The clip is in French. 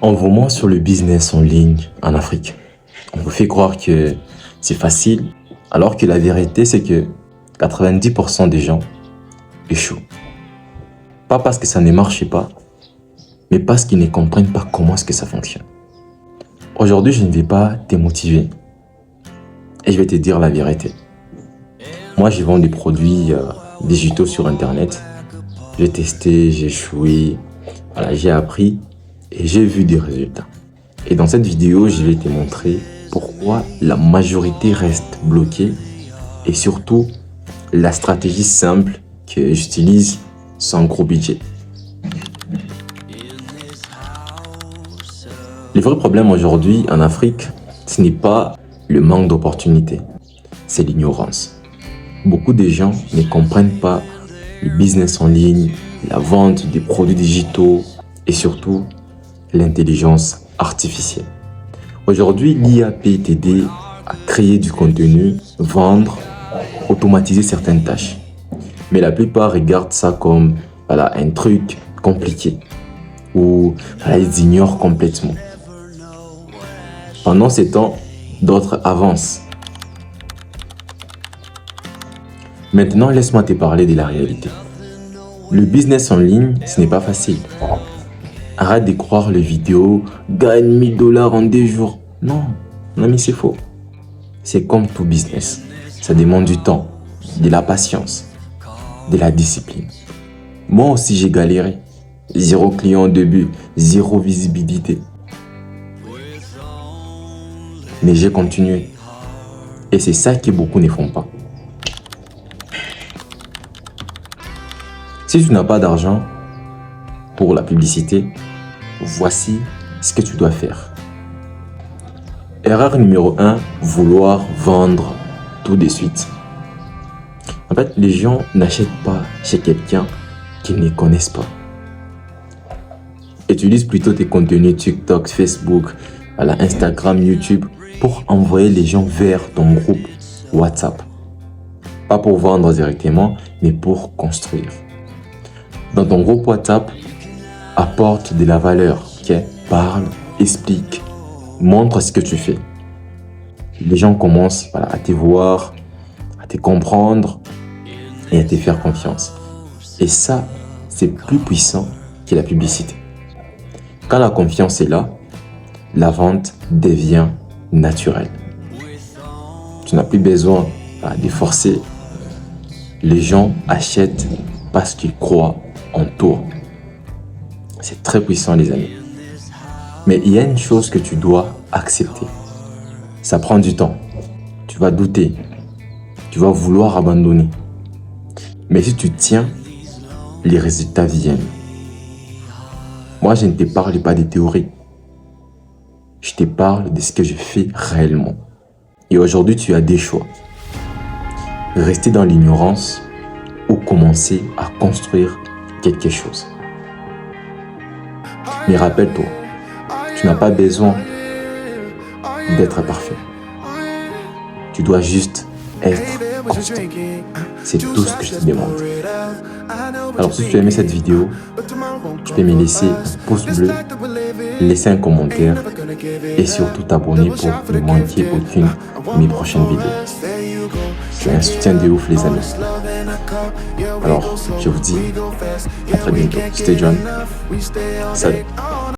On vous ment sur le business en ligne en Afrique. On vous fait croire que c'est facile, alors que la vérité, c'est que 90% des gens échouent. Pas parce que ça ne marche pas, mais parce qu'ils ne comprennent pas comment est-ce que ça fonctionne. Aujourd'hui, je ne vais pas te motiver et je vais te dire la vérité. Moi, je vends des produits digitaux sur Internet. J'ai testé, j'ai échoué, voilà, j'ai appris et j'ai vu des résultats. Et dans cette vidéo, je vais te montrer pourquoi la majorité reste bloquée et surtout la stratégie simple que j'utilise sans gros budget. Le vrai problème aujourd'hui en Afrique, ce n'est pas le manque d'opportunités, c'est l'ignorance. Beaucoup de gens ne comprennent pas le business en ligne, la vente des produits digitaux et surtout l'intelligence artificielle. Aujourd'hui, l'IA peut t'aider à créer du contenu, vendre, automatiser certaines tâches. Mais la plupart regardent ça comme un truc compliqué ou ils ignorent complètement. Pendant ces temps, d'autres avancent. Maintenant, laisse-moi te parler de la réalité. Le business en ligne, ce n'est pas facile. Arrête de croire les vidéos, gagne 1000 dollars en 2 jours. Non, mon ami, c'est faux. C'est comme tout business. Ça demande du temps, de la patience, de la discipline. Moi aussi, j'ai galéré. 0 client au début, 0 visibilité. Mais j'ai continué. Et c'est ça que beaucoup ne font pas. Si tu n'as pas d'argent pour la publicité, voici ce que tu dois faire. Erreur numéro 1, vouloir vendre tout de suite. En fait, les gens n'achètent pas chez quelqu'un qu'ils ne connaissent pas. Utilise plutôt tes contenus TikTok, Facebook, Instagram, YouTube pour envoyer les gens vers ton groupe WhatsApp. Pas pour vendre directement, mais pour construire. Dans ton groupe WhatsApp, apporte de la valeur. Parle, explique, montre ce que tu fais. Les gens commencent à te voir, à te comprendre et à te faire confiance. Et ça, c'est plus puissant que la publicité. Quand la confiance est là, la vente devient naturelle. Tu n'as plus besoin de forcer. Les gens achètent parce qu'ils croient en toi. C'est très puissant, les amis. Mais il y a une chose que tu dois accepter. Ça prend du temps. Tu vas douter. Tu vas vouloir abandonner. Mais si tu tiens, les résultats viennent. Moi, je ne te parle pas des théories. Je te parle de ce que je fais réellement. Et aujourd'hui, tu as des choix. Rester dans l'ignorance ou commencer à construire quelque chose. Mais rappelle-toi, tu n'as pas besoin d'être parfait. Tu dois juste être constant. C'est tout ce que je te demande. Alors si tu as aimé cette vidéo, tu peux me laisser un pouce bleu, laisser un commentaire et surtout t'abonner pour ne manquer aucune de mes prochaines vidéos. C'est un soutien de ouf, les amis. Alors, je vous dis à très bientôt. Stay John. Salut.